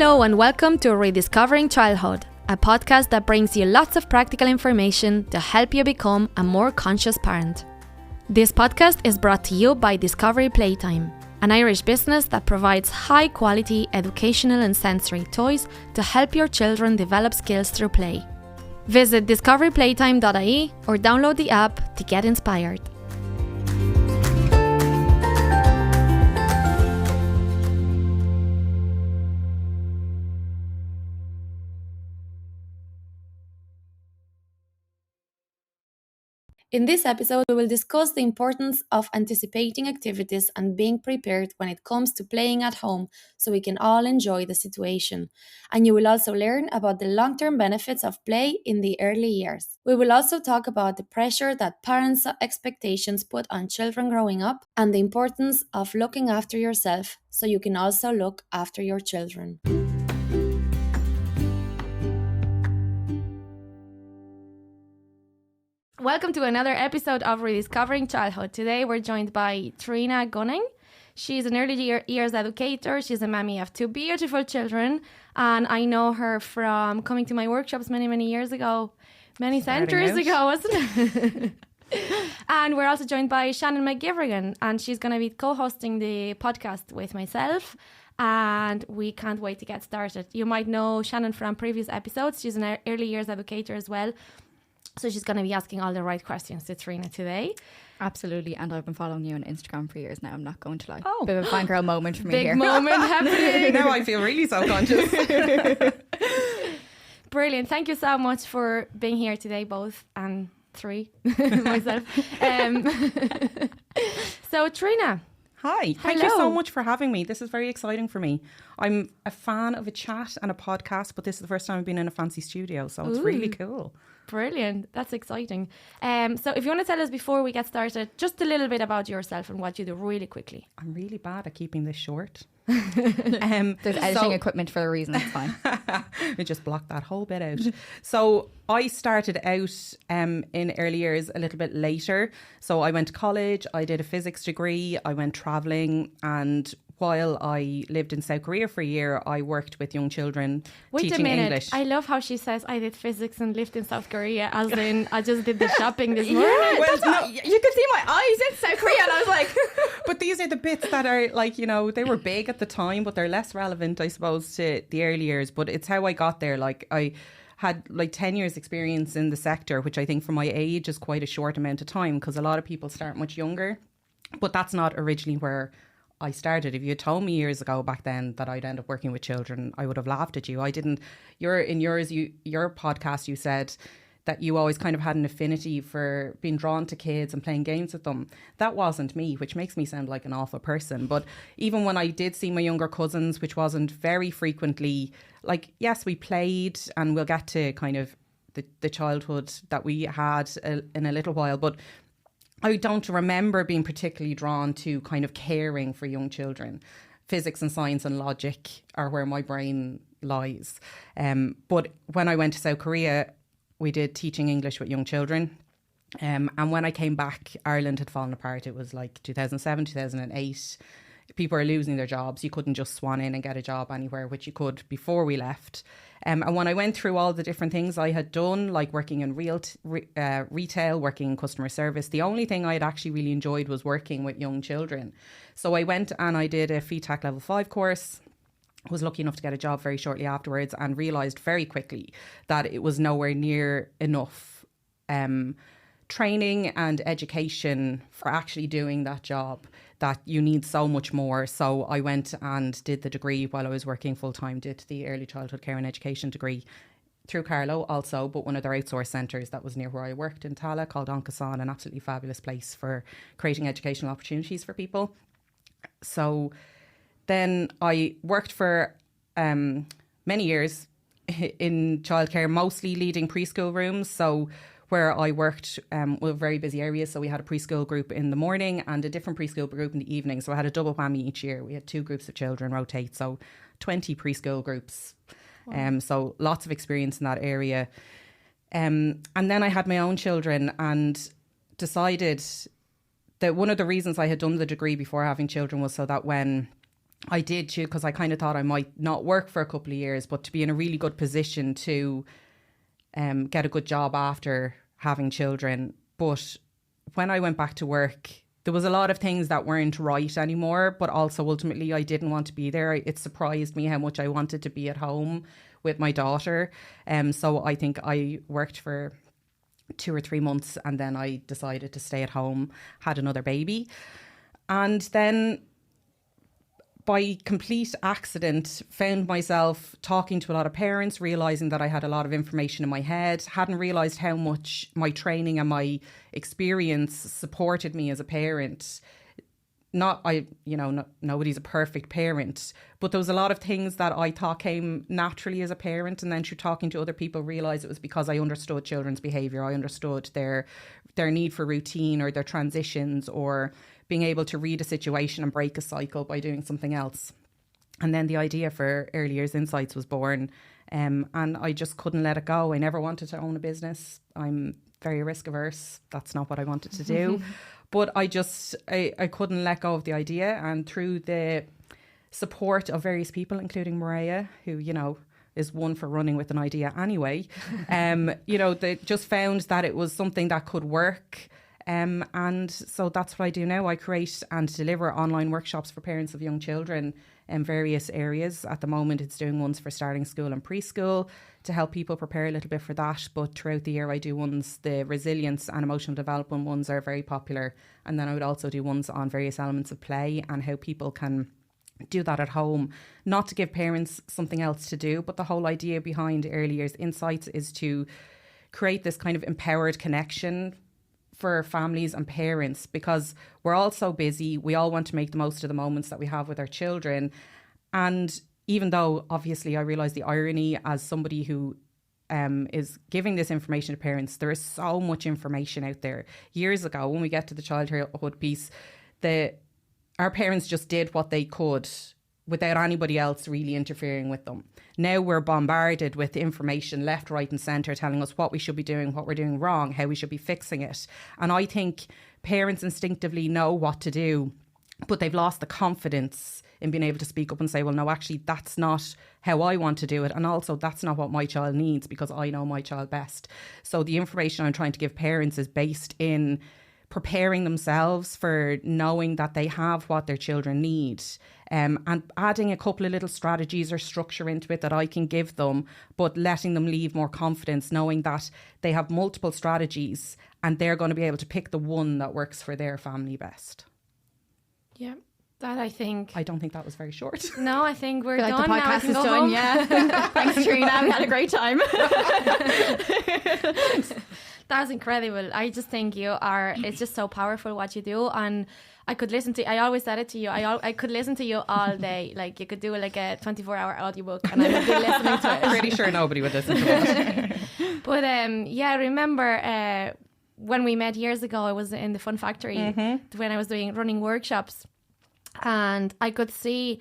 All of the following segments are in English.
Hello and welcome to Rediscovering Childhood, a podcast that brings you lots of practical information to help you become a more conscious parent. This podcast is brought to you by Discovery Playtime, an Irish business that provides high-quality educational and sensory toys to help your children develop skills through play. Visit discoveryplaytime.ie or download the app to get inspired. In this episode, we will discuss the importance of anticipating activities and being prepared when it comes to playing at home so we can all enjoy the situation. And you will also learn about the long-term benefits of play in the early years. We will also talk about the pressure that parents' expectations put on children growing up and the importance of looking after yourself so you can also look after your children. Welcome to another episode of Rediscovering Childhood. Today we're joined by Triona Gunning. She's an early years educator. She's a mammy of two beautiful children. And I know her from coming to my workshops many years ago. Many centuries ago, wasn't it? And we're also joined by Shannon McGiverigan. And she's going to be co-hosting the podcast with myself. And we can't wait to get started. You might know Shannon from previous episodes. She's an early years educator as well. So she's going to be asking all the right questions to Triona today. Absolutely. And I've been following you on Instagram for years now. I'm not going to lie. Oh. Bit of a fangirl moment for me Big here. moment happening. Now I feel really self-conscious. Brilliant. Thank you so much for being here today, both, and three, myself. So Triona. Hi. Thank you so much for having me. This is very exciting for me. I'm a fan of a chat and a podcast, but this is the first time I've been in a fancy studio, so it's really cool. Brilliant. That's exciting. So if you want to tell us before we get started, just a little bit about yourself and what you do really quickly. I'm really bad at keeping this short. There's editing equipment for a reason, it's fine. We just blocked that whole bit out. So I started out in early years a little bit later. So I went to college, I did a physics degree, I went travelling, and while I lived in South Korea for a year, I worked with young children teaching English. I love how she says I did physics and lived in South Korea, as in I just did the shopping this morning. Yeah, well, you could see my eyes in South Korea and I was like... But these are the bits that are like, you know, they were big at the time, but they're less relevant, I suppose, to the early years. But it's how I got there. Like I had like 10 years experience in the sector, which I think for my age is quite a short amount of time because a lot of people start much younger. But that's not originally where I started. If you had told me years ago back then that I'd end up working with children, I would have laughed at you. I didn't. Your podcast, you said that you always kind of had an affinity for being drawn to kids and playing games with them. That wasn't me, which makes me sound like an awful person. But even when I did see my younger cousins, which wasn't very frequently, like, yes, we played, and we'll get to kind of the childhood that we had in a little while, but I don't remember being particularly drawn to kind of caring for young children. Physics and science and logic are where my brain lies. But when I went to South Korea, we did teaching English with young children. And when I came back, Ireland had fallen apart. It was like 2007, 2008. People are losing their jobs. You couldn't just swan in and get a job anywhere, which you could before we left. And when I went through all the different things I had done, like working in retail, working in customer service, the only thing I had actually really enjoyed was working with young children. So I went and I did a FETAC Level 5 course. Was lucky enough to get a job very shortly afterwards and realised very quickly that it was nowhere near enough training and education for actually doing that job, that you need so much more. So I went and did the degree while I was working full-time, did the early childhood care and education degree through Carlow also, but one of their outsourced centres that was near where I worked in Tala called Oncasan, an absolutely fabulous place for creating educational opportunities for people. So then I worked for many years in childcare, mostly leading preschool rooms. So where I worked were very busy areas. So we had a preschool group in the morning and a different preschool group in the evening. So I had a double whammy each year. We had two groups of children rotate. So 20 preschool groups. Wow. So lots of experience in that area. And then I had my own children and decided that one of the reasons I had done the degree before having children was so that when I did too, because I kind of thought I might not work for a couple of years, but to be in a really good position to get a good job after having children. But when I went back to work, there was a lot of things that weren't right anymore, but also ultimately I didn't want to be there. It surprised me how much I wanted to be at home with my daughter. So I think I worked for 2 or 3 months and then I decided to stay at home, had another baby. And then by complete accident, found myself talking to a lot of parents, realising that I had a lot of information in my head, hadn't realised how much my training and my experience supported me as a parent. Nobody's a perfect parent, but there was a lot of things that I thought came naturally as a parent, and then through talking to other people realised it was because I understood children's behaviour. I understood their need for routine or their transitions, or being able to read a situation and break a cycle by doing something else. And then the idea for Early Years Insights was born, and I just couldn't let it go. I never wanted to own a business. I'm very risk averse. That's not what I wanted to do. But I couldn't let go of the idea. And through the support of various people, including Maria, who, is one for running with an idea anyway, they just found that it was something that could work. And so that's what I do now. I create and deliver online workshops for parents of young children in various areas. At the moment, it's doing ones for starting school and preschool to help people prepare a little bit for that. But throughout the year, I do ones, the resilience and emotional development ones are very popular. And then I would also do ones on various elements of play and how people can do that at home, not to give parents something else to do. But the whole idea behind Early Years Insights is to create this kind of empowered connection for families and parents, because we're all so busy. We all want to make the most of the moments that we have with our children. And even though obviously I realise the irony as somebody who is giving this information to parents, there is so much information out there. Years ago, when we get to the childhood piece, our parents just did what they could without anybody else really interfering with them. Now we're bombarded with information left, right and centre telling us what we should be doing, what we're doing wrong, how we should be fixing it. And I think parents instinctively know what to do, but they've lost the confidence in being able to speak up and say, well, no, actually, that's not how I want to do it. And also, that's not what my child needs, because I know my child best. So the information I'm trying to give parents is based in preparing themselves for knowing that they have what their children need, and adding a couple of little strategies or structure into it that I can give them, but letting them leave more confidence, knowing that they have multiple strategies and they're going to be able to pick the one that works for their family best. Yeah. That I don't think that was very short. No, I think we're done. The podcast is done, home. Yeah. Thanks, Triona. We had a great time. That's incredible. I just think it's just so powerful what you do. And I could listen to, I always said it to you, I could listen to you all day. Like you could do like a 24-hour audiobook and I would be listening to it. I'm pretty sure nobody would listen to it. But I remember when we met years ago, I was in the Fun Factory when I was running workshops. And I could see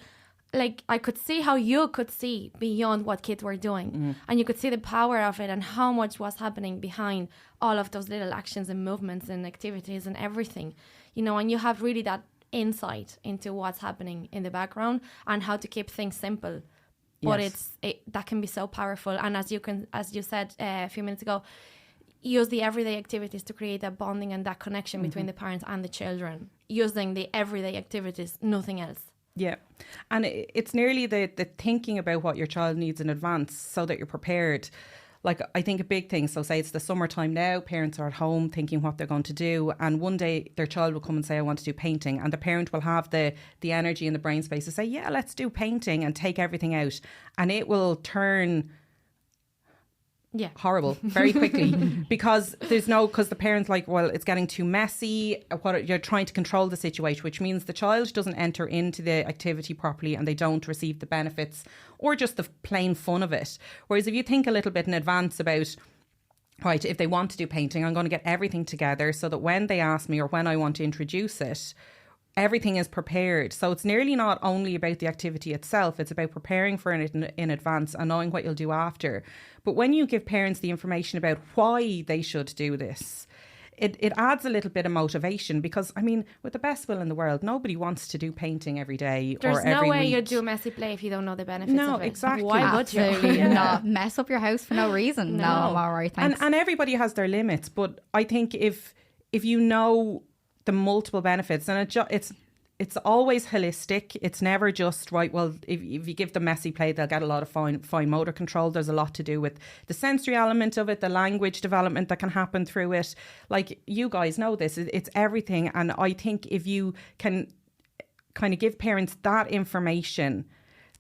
how you could see beyond what kids were doing. And you could see the power of it and how much was happening behind all of those little actions and movements and activities and everything. And you have really that insight into what's happening in the background and how to keep things simple. But that can be so powerful. And as you said a few minutes ago, use the everyday activities to create that bonding and that connection between the parents and the children, using the everyday activities, nothing else. Yeah. And it's nearly the thinking about what your child needs in advance so that you're prepared. Like, I think a big thing, so say it's the summertime now, parents are at home thinking what they're going to do, and one day their child will come and say, I want to do painting, and the parent will have the energy and the brain space to say, yeah, let's do painting, and take everything out, and it will turn horrible very quickly because the parent's like, well, it's getting too messy. You're trying to control the situation, which means the child doesn't enter into the activity properly and they don't receive the benefits or just the plain fun of it. Whereas if you think a little bit in advance about, right, if they want to do painting, I'm going to get everything together so that when they ask me or when I want to introduce it, everything is prepared. So it's nearly not only about the activity itself, it's about preparing for it in advance and knowing what you'll do after. But when you give parents the information about why they should do this, it adds a little bit of motivation because, I mean, with the best will in the world, nobody wants to do painting every day There's or every no way week. you do messy play if you don't know the benefits No, of it. exactly. Why would you? Absolutely not. Mess up your house for no reason. No, I'm all right, thanks. And everybody has their limits, but I think if you know the multiple benefits, and it's always holistic. It's never just, right, well, if you give them messy play, they'll get a lot of fine motor control. There's a lot to do with the sensory element of it, the language development that can happen through it. Like, you guys know this, it's everything. And I think if you can kind of give parents that information,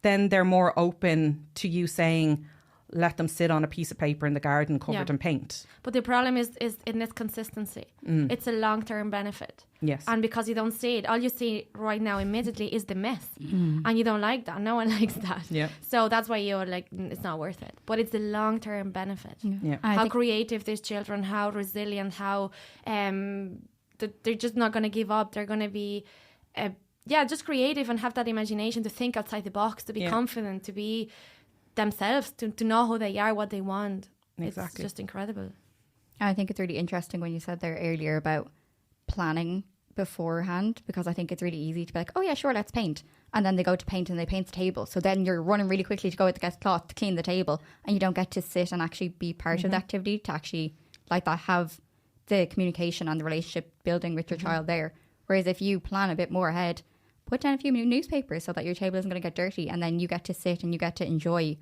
then they're more open to you saying, let them sit on a piece of paper in the garden covered in paint. But the problem is in its consistency. It's a long-term benefit. Yes. And because you don't see it, all you see right now immediately is the mess. And you don't like that. No one likes that. Yeah. So that's why you're like, it's not worth it. But it's the long-term benefit. Yeah. How creative these children, how resilient, how they're just not going to give up. They're going to be... just creative and have that imagination to think outside the box, to be confident, to be themselves, to know who they are, what they want. Exactly. It's just incredible. I think it's really interesting when you said there earlier about planning beforehand, because I think it's really easy to be like, oh yeah, sure, let's paint. And then they go to paint and they paint the table. So then you're running really quickly to go to get cloth to clean the table, and you don't get to sit and actually be part of the activity, to actually like that, have the communication and the relationship building with your child there. Whereas if you plan a bit more ahead, put down a few newspapers so that your table isn't going to get dirty, and then you get to sit and you get to enjoy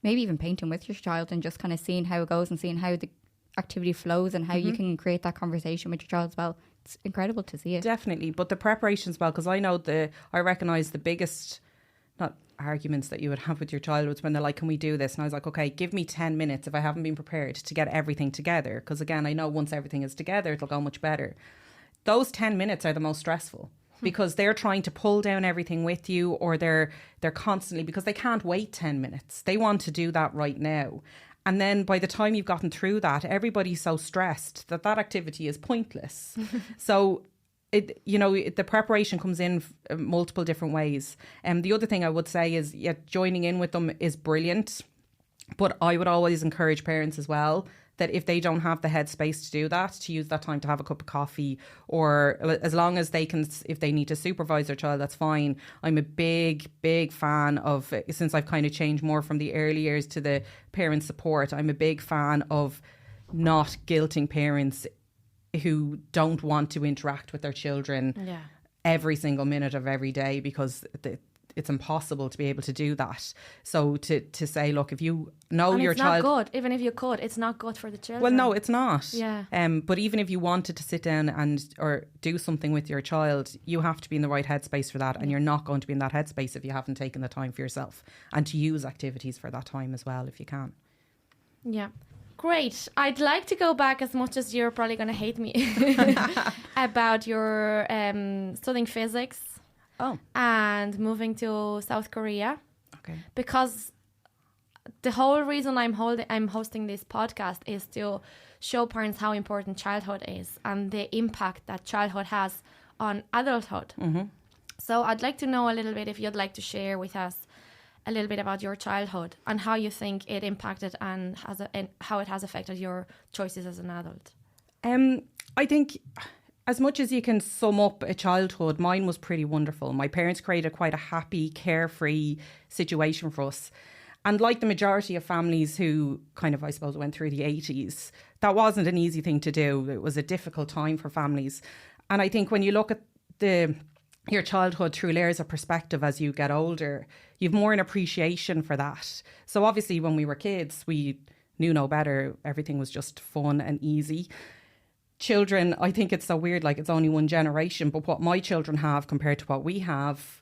maybe even painting with your child and just kind of seeing how it goes and seeing how the activity flows and how you can create that conversation with your child as well. It's incredible to see it. Definitely. But the preparation as well, because I recognise the biggest, not arguments that you would have with your child was when they're like, can we do this? And I was like, okay, give me 10 minutes if I haven't been prepared to get everything together. Because again, I know once everything is together, it'll go much better. Those 10 minutes are the most stressful. Because they're trying to pull down everything with you, or they're constantly, because they can't wait 10 minutes. They want to do that right now. And then by the time you've gotten through that, everybody's so stressed that activity is pointless. So the preparation comes in multiple different ways. And the other thing I would say is, joining in with them is brilliant. But I would always encourage parents as well that if they don't have the headspace to do that, to use that time to have a cup of coffee, or as long as they can, if they need to supervise their child, that's fine. I'm a big fan of, since I've kind of changed more from the early years to the parent support, I'm a big fan of not guilting parents who don't want to interact with their children every single minute of every day, because it's impossible to be able to do that. So to say, look, if you know and your child... it's not good. Even if you could, it's not good for the children. Well, no, it's not. Yeah. But even if you wanted to sit down or do something with your child, you have to be in the right headspace for that. And you're not going to be in that headspace if you haven't taken the time for yourself, and to use activities for that time as well, if you can. Yeah. Great. I'd like to go back, as much as you're probably going to hate me, about your studying physics. Oh. And moving to South Korea. Okay. Because the whole reason I'm hosting this podcast is to show parents how important childhood is and the impact that childhood has on adulthood. Mm-hmm. So I'd like to know a little bit, if you'd like to share with us a little bit about your childhood and how you think it impacted and how it has affected your choices as an adult. I think, as much as you can sum up a childhood, mine was pretty wonderful. My parents created quite a happy, carefree situation for us. And like the majority of families who kind of, I suppose, went through the 80s, that wasn't an easy thing to do. It was a difficult time for families. And I think when you look at your childhood through layers of perspective as you get older, you've more an appreciation for that. So obviously when we were kids, we knew no better. Everything was just fun and easy. Children, I think it's so weird, like it's only one generation, but what my children have compared to what we have,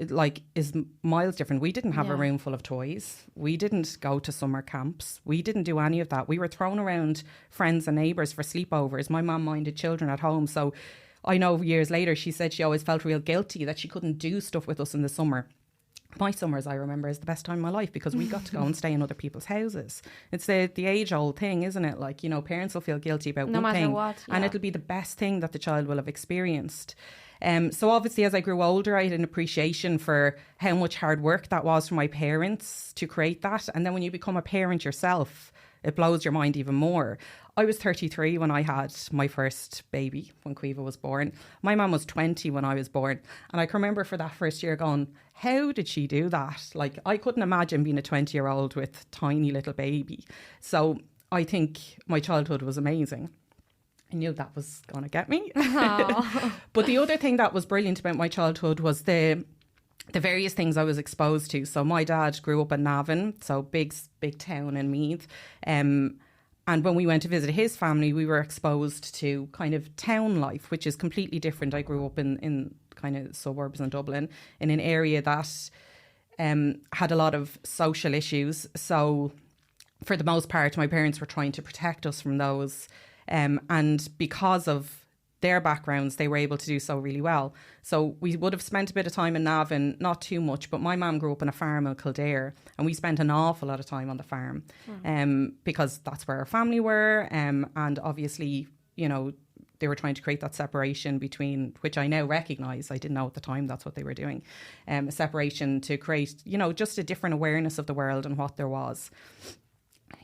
like, is miles different. We didn't have a room full of toys. We didn't go to summer camps. We didn't do any of that. We were thrown around friends and neighbours for sleepovers. My mum minded children at home. So I know years later, she said she always felt real guilty that she couldn't do stuff with us in the summer. My summers, I remember, is the best time of my life because we got to go and stay in other people's houses. It's the age-old thing, isn't it? Like, parents will feel guilty about no one matter thing, what, and it'll be the best thing that the child will have experienced. So obviously, as I grew older, I had an appreciation for how much hard work that was for my parents to create that. And then when you become a parent yourself, it blows your mind even more. I was 33 when I had my first baby, when Quiva was born. My mum was 20 when I was born. And I can remember for that first year going, how did she do that? Like, I couldn't imagine being a 20-year-old with a tiny little baby. So I think my childhood was amazing. I knew that was going to get me. But the other thing that was brilliant about my childhood was the various things I was exposed to. So my dad grew up in Navan, so big town in Meath. And when we went to visit his family, we were exposed to kind of town life, which is completely different. I grew up in kind of suburbs in Dublin, in an area that had a lot of social issues. So for the most part, my parents were trying to protect us from those. And because of their backgrounds, they were able to do so really well. So we would have spent a bit of time in Navan, not too much, but my mum grew up in a farm in Kildare, and we spent an awful lot of time on the farm because that's where our family were. And obviously, you know, they were trying to create that separation between, which I now recognise, I didn't know at the time that's what they were doing, a separation to create, you know, just a different awareness of the world and what there was.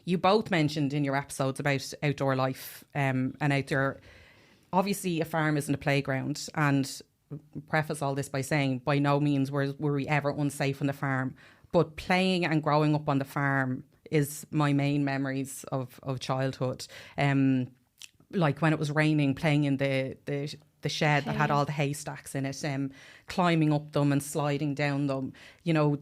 You both mentioned in your episodes about outdoor life and outdoor. Obviously, a farm isn't a playground, and preface all this by saying by no means were we ever unsafe on the farm. But playing and growing up on the farm is my main memories of childhood. Like when it was raining, playing in the shed that had all the haystacks in it, climbing up them and sliding down them, you know,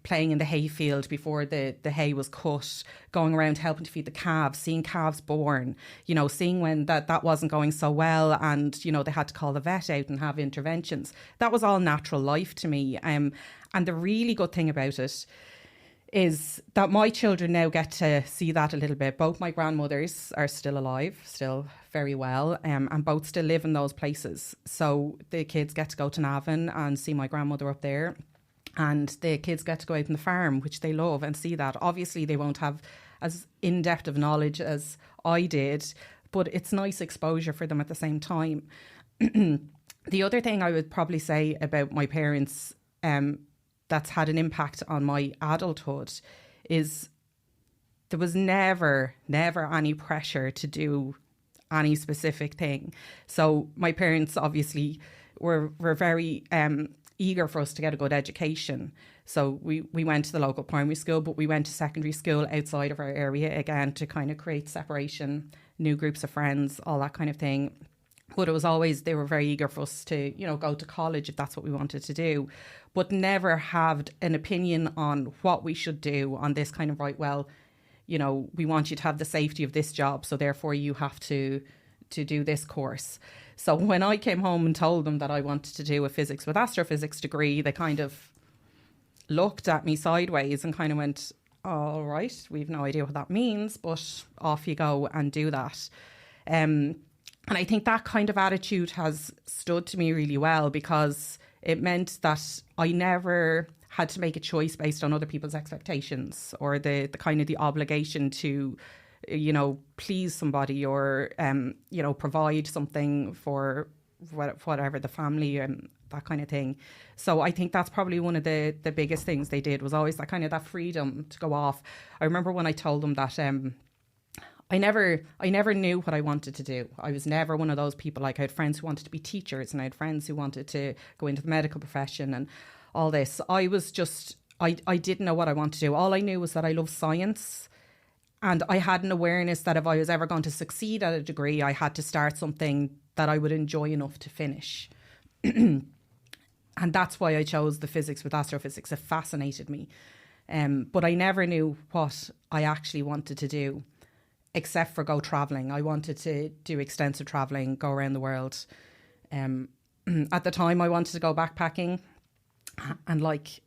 playing in the hayfield before the hay was cut, going around helping to feed the calves, seeing calves born, you know, seeing when that wasn't going so well and, you know, they had to call the vet out and have interventions. That was all natural life to me. And the really good thing about it is that my children now get to see that a little bit. Both my grandmothers are still alive, still very well, and both still live in those places. So the kids get to go to Navan and see my grandmother up there, and the kids get to go out on the farm, which they love, and see that. Obviously, they won't have as in-depth of knowledge as I did, but it's nice exposure for them at the same time. The other thing I would probably say about my parents that's had an impact on my adulthood is there was never any pressure to do any specific thing. So my parents obviously were very eager for us to get a good education. So we went to the local primary school, but we went to secondary school outside of our area again to kind of create separation, new groups of friends, all that kind of thing. But it was always, they were very eager for us to, you know, go to college if that's what we wanted to do, but never had an opinion on what we should do on this kind of, right, well, you know, we want you to have the safety of this job, so therefore you have to do this course. So when I came home and told them that I wanted to do a physics with astrophysics degree, they kind of looked at me sideways and kind of went, all right, we've no idea what that means, but off you go and do that. And I think that kind of attitude has stood to me really well, because it meant that I never had to make a choice based on other people's expectations or the kind of the obligation to, you know, please somebody or, you know, provide something for whatever the family and that kind of thing. So I think that's probably one of the biggest things they did, was always that kind of that freedom to go off. I remember when I told them that I never knew what I wanted to do. I was never one of those people. Like, I had friends who wanted to be teachers, and I had friends who wanted to go into the medical profession and all this. I was just, I didn't know what I wanted to do. All I knew was that I love science, and I had an awareness that if I was ever going to succeed at a degree, I had to start something that I would enjoy enough to finish. And that's why I chose the physics with astrophysics. It fascinated me. But I never knew what I actually wanted to do, except for go travelling. I wanted to do extensive travelling, go around the world. At the time, I wanted to go backpacking. And like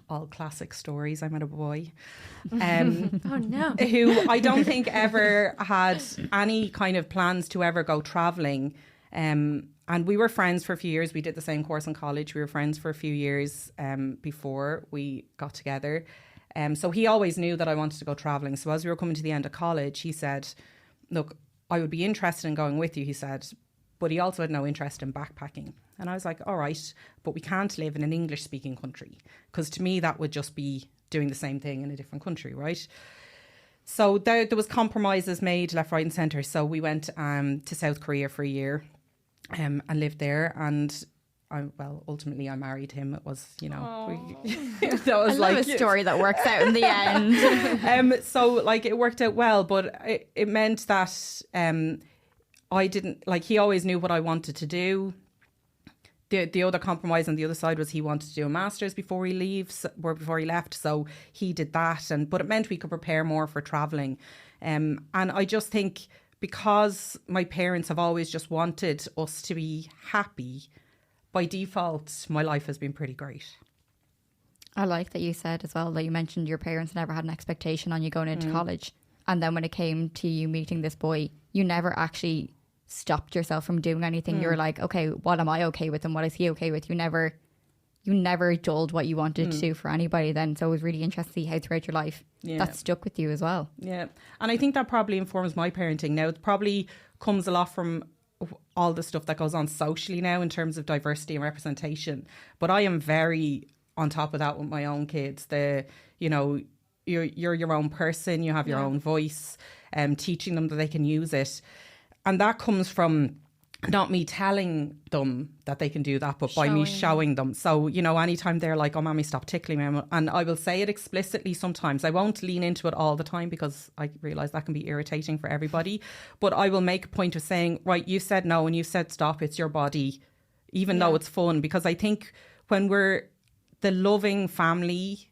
all classic stories, I met a boy oh no, who I don't think ever had any kind of plans to ever go travelling. And we were friends for a few years. We did the same course in college. We were friends for a few years before we got together. So he always knew that I wanted to go travelling. So as we were coming to the end of college, he said, look, I would be interested in going with you, he said, but he also had no interest in backpacking. And I was like, all right, but we can't live in an English-speaking country, because to me that would just be doing the same thing in a different country, right? So there was compromises made left, right and centre. So we went to South Korea for a year and lived there. And ultimately I married him. It was, that was I love a story that works out in the end. So like it worked out well, but it meant that I didn't, like, he always knew what I wanted to do. The other compromise on the other side was he wanted to do a master's before he left, so he did that, but it meant we could prepare more for travelling, and I just think because my parents have always just wanted us to be happy, by default my life has been pretty great. I like that you said as well that you mentioned your parents never had an expectation on you going into college, and then when it came to you meeting this boy, you never actually stopped yourself from doing anything. You were like, okay, what am I okay with and what is he okay with? You never dulled what you wanted to do for anybody then. So it was really interesting to see how throughout your life that stuck with you as well. Yeah. And I think that probably informs my parenting. Now, it probably comes a lot from all the stuff that goes on socially now in terms of diversity and representation. But I am very on top of that with my own kids. You're your own person, you have your own voice, teaching them that they can use it. And that comes from not me telling them that they can do that, but by me showing them. So, anytime they're like, oh, mommy, stop tickling me. And I will say it explicitly sometimes. I won't lean into it all the time because I realise that can be irritating for everybody. But I will make a point of saying, right, you said no and you said stop. It's your body, even though it's fun. Because I think when we're the loving family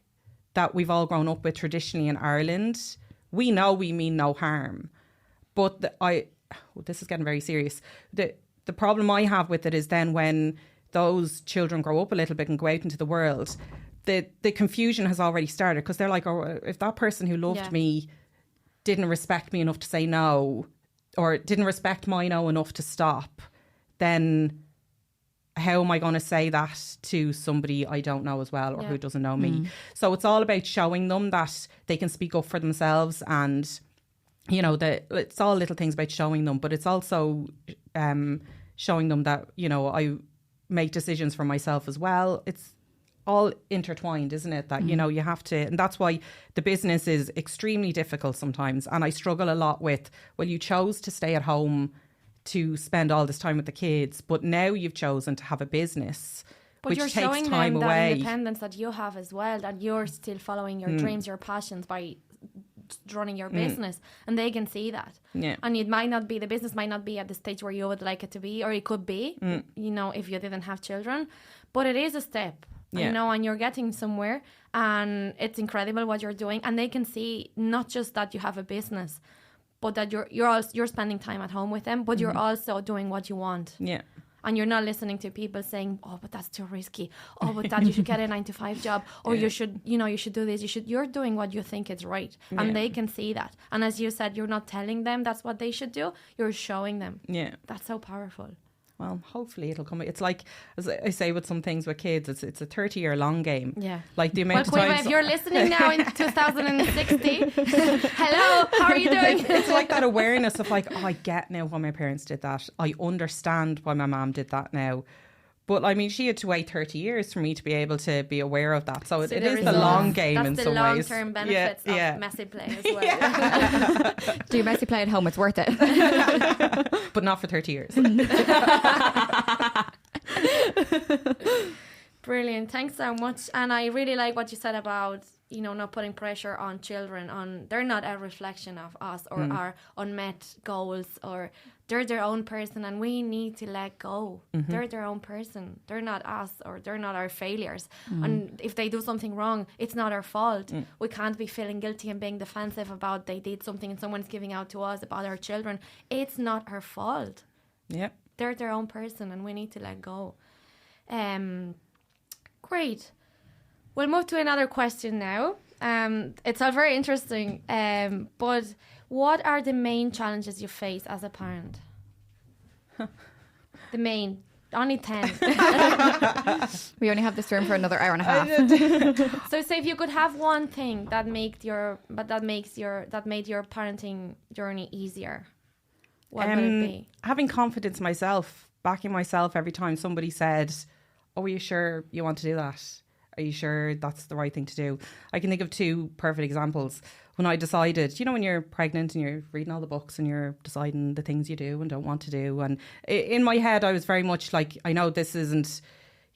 that we've all grown up with traditionally in Ireland, we know we mean no harm. But this is getting very serious. The problem I have with it is then when those children grow up a little bit and go out into the world, the confusion has already started because they're like, oh, if that person who loved me didn't respect me enough to say no, or didn't respect my no enough to stop, then how am I going to say that to somebody I don't know as well, or who doesn't know me? So it's all about showing them that they can speak up for themselves, and it's all little things about showing them, but it's also showing them that, I make decisions for myself as well. It's all intertwined, isn't it? That, you have to, and that's why the business is extremely difficult sometimes. And I struggle a lot with, well, you chose to stay at home to spend all this time with the kids, but now you've chosen to have a business, but which you're takes showing time them away. that independence that you have as well, that you're still following your dreams, your passions by running your business, and they can see that. And the business might not be at the stage where you would like it to be, or it could be, if you didn't have children, but it is a step, and you're getting somewhere, and it's incredible what you're doing, and they can see not just that you have a business, but that you're spending time at home with them, but you're also doing what you want. And you're not listening to people saying, oh, but that's too risky. Oh, but that you should get a 9-to-5 job. Or you should do this. You're doing what you think is right. And they can see that. And as you said, you're not telling them that's what they should do. You're showing them. Yeah. That's so powerful. Well, hopefully it'll come. It's like, as I say with some things with kids, it's a 30-year long game. Yeah. Like the amount of times... if you're listening now in 2060, hello, how are you doing? It's like that awareness of like, oh, I get now why my parents did that. I understand why my mom did that now. But I mean, she had to wait 30 years for me to be able to be aware of that. So it is the long game in some ways. That's the long-term benefits of messy play as well. Do messy play at home, it's worth it. But not for 30 years. Brilliant. Thanks so much. And I really like what you said about, not putting pressure on children. They're not a reflection of us or our unmet goals, or they're their own person, and we need to let go. They're their own person. They're not us, or they're not our failures. And if they do something wrong, it's not our fault. We can't be feeling guilty and being defensive about they did something and someone's giving out to us about our children. It's not our fault. Yep. They're their own person, and we need to let go. Great. We'll move to another question now. It's all very interesting, but what are the main challenges you face as a parent? The main, only 10. We only have this room for another hour and a half. So say if you could have one thing that made your parenting journey easier, what would it be? Having confidence in myself, backing myself every time somebody said, oh, are you sure you want to do that? Are you sure that's the right thing to do? I can think of two perfect examples. When I decided, when you're pregnant and you're reading all the books and you're deciding the things you do and don't want to do. And in my head, I was very much like, I know this isn't,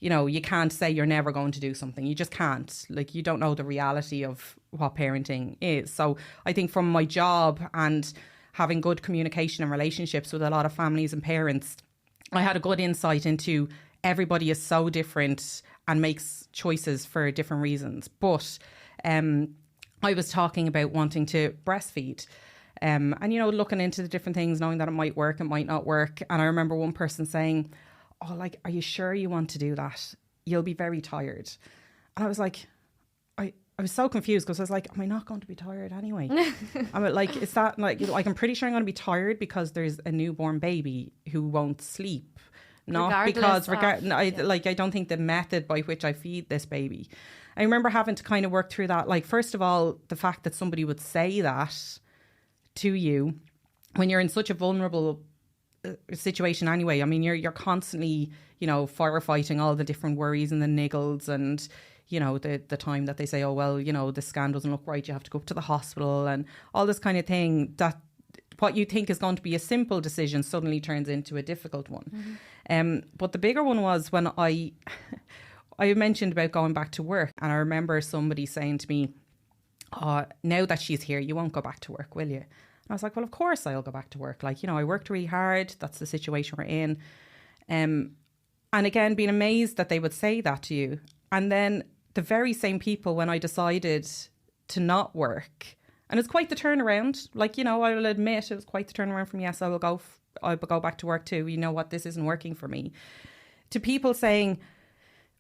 you can't say you're never going to do something. You just can't. Like, you don't know the reality of what parenting is. So I think from my job and having good communication and relationships with a lot of families and parents, I had a good insight into everybody is so different and makes choices for different reasons. But I was talking about wanting to breastfeed and, looking into the different things, knowing that it might work, it might not work. And I remember one person saying, oh, like, are you sure you want to do that? You'll be very tired. And I was like, I was so confused because I was like, am I not going to be tired anyway? I'm like, is that like I'm pretty sure I'm going to be tired because there's a newborn baby who won't sleep. Not because, I don't think the method by which I feed this baby. I remember having to kind of work through that. Like, first of all, the fact that somebody would say that to you when you're in such a vulnerable situation anyway. I mean, you're constantly, firefighting all the different worries and the niggles and, the time that they say, oh, well, the scan doesn't look right. You have to go up to the hospital and all this kind of thing, that what you think is going to be a simple decision suddenly turns into a difficult one. But the bigger one was when I mentioned about going back to work, and I remember somebody saying to me, oh, now that she's here, you won't go back to work, will you? And I was like, well, of course I'll go back to work. Like, I worked really hard. That's the situation we're in. And again, being amazed that they would say that to you. And then the very same people, when I decided to not work, and it's quite the turnaround. Like, I will admit it was quite the turnaround from, yes, I'll go back to work too. You know what? This isn't working for me. To people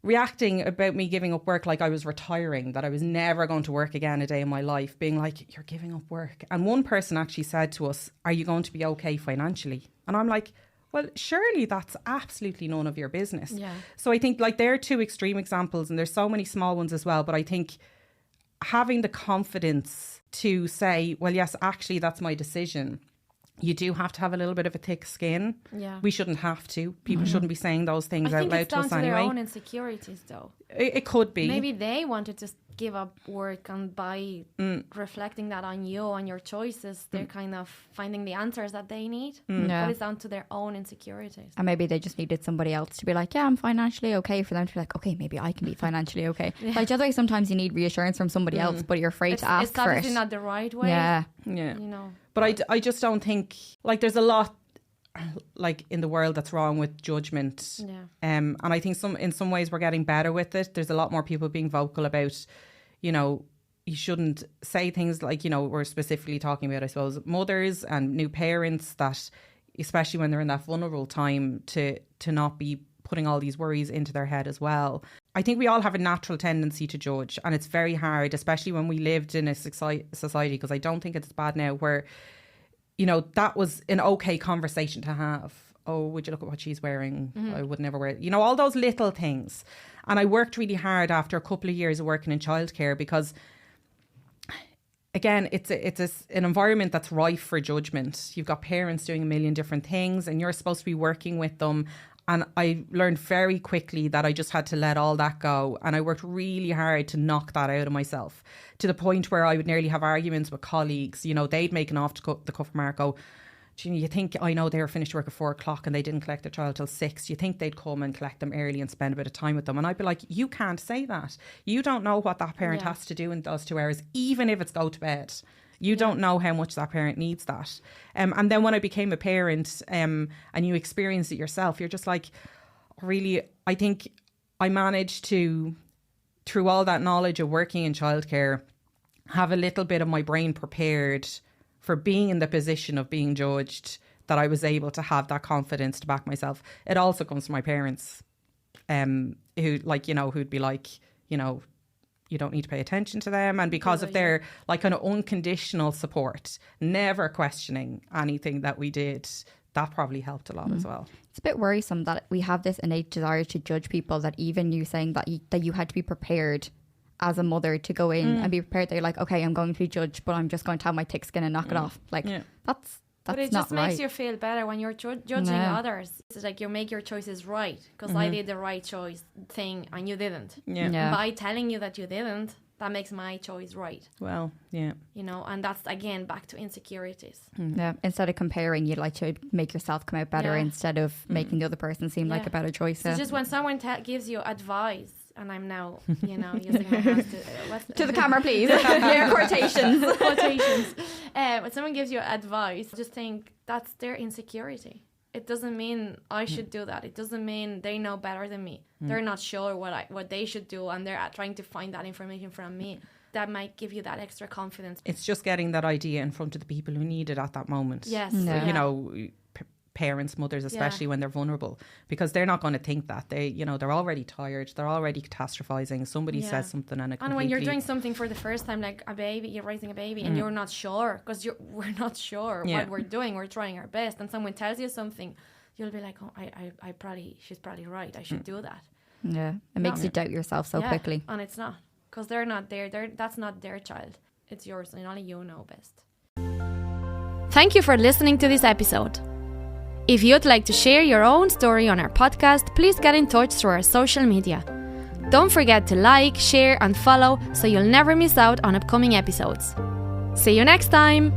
reacting about me giving up work like I was retiring, that I was never going to work again a day in my life, being like, you're giving up work. And one person actually said to us, are you going to be okay financially? And I'm like, well, surely that's absolutely none of your business. Yeah. So I think like there are two extreme examples, and there's so many small ones as well. But I think having the confidence to say, well, yes, actually, that's my decision. You do have to have a little bit of a thick skin. Yeah. We shouldn't have to. People shouldn't be saying those things out loud to us anyway. I think it's down to their own insecurities, though. It could be. Maybe they want to just give up work, and by reflecting that on you, on your choices, they're kind of finding the answers that they need. Yeah. But it's down to their own insecurities. And maybe they just needed somebody else to be like, yeah, I'm financially okay, for them to be like, okay, maybe I can be financially okay. Yeah. Like, just like sometimes you need reassurance from somebody else, but you're afraid to ask for it. It's obviously not the right way. Yeah. But I just don't think, like, there's a lot like in the world that's wrong with judgment. Yeah. And I think in some ways we're getting better with it. There's a lot more people being vocal about, you shouldn't say things like, we're specifically talking about, I suppose, mothers and new parents, that especially when they're in that vulnerable time, to not be putting all these worries into their head as well. I think we all have a natural tendency to judge, and it's very hard, especially when we lived in a society, because I don't think it's bad now, where, that was an okay conversation to have. Oh, would you look at what she's wearing? I would never wear it. All those little things. And I worked really hard after a couple of years of working in childcare, because again, it's an environment that's rife for judgment. You've got parents doing a million different things, and you're supposed to be working with them. And I learned very quickly that I just had to let all that go. And I worked really hard to knock that out of myself, to the point where I would nearly have arguments with colleagues. They'd make an off the cuff remark, go, you think, I know they were finished work at 4:00 and they didn't collect their child till 6. You think they'd come and collect them early and spend a bit of time with them? And I'd be like, you can't say that. You don't know what that parent has to do in those 2 hours, even if it's go to bed. You don't know how much that parent needs that. And then when I became a parent and you experience it yourself, you're just like, really, I think I managed to, through all that knowledge of working in childcare, have a little bit of my brain prepared for being in the position of being judged, that I was able to have that confidence to back myself. It also comes from my parents, who'd be like, you don't need to pay attention to them. And because of their like kind of unconditional support, never questioning anything that we did, that probably helped a lot as well. It's a bit worrisome that we have this innate desire to judge people, that even you saying that you had to be prepared as a mother to go in and be prepared that you're like, okay, I'm going to be judged, but I'm just going to have my thick skin and knock it off. Like, But it not just makes right. you feel better when you're judging No. others. It's like you make your choices right because I did the right choice thing and you didn't. Yeah. Yeah. By telling you that you didn't, that makes my choice right. Well, yeah. You know, and that's again back to insecurities. Yeah. Instead of comparing, you'd like to make yourself come out better Yeah. instead of making the other person seem like Yeah. a better choice. So it's just when someone gives you advice, and I'm now, using my hands To the camera, please. Yeah, quotations. quotations. When someone gives you advice, just think that's their insecurity. It doesn't mean I should do that. It doesn't mean they know better than me. They're not sure what they should do, and they're trying to find that information from me. That might give you that extra confidence. It's just getting that idea in front of the people who need it at that moment. Yes. No. Yeah. You know, parents, mothers, especially when they're vulnerable, because they're not going to think that. They're already tired. They're already catastrophizing. Somebody Yeah. says something and it And when you're completely- doing something for the first time, like a baby, you're raising a baby, and you're not sure because we're not sure Yeah. what we're doing. We're trying our best, and someone tells you something, you'll be like, "Oh, she's probably right. I should do that." Yeah. It makes you doubt yourself so Yeah, quickly. and it's not because they're not there. That's not their child. It's yours, and only you know best. Thank you for listening to this episode. If you'd like to share your own story on our podcast, please get in touch through our social media. Don't forget to like, share, and follow so you'll never miss out on upcoming episodes. See you next time!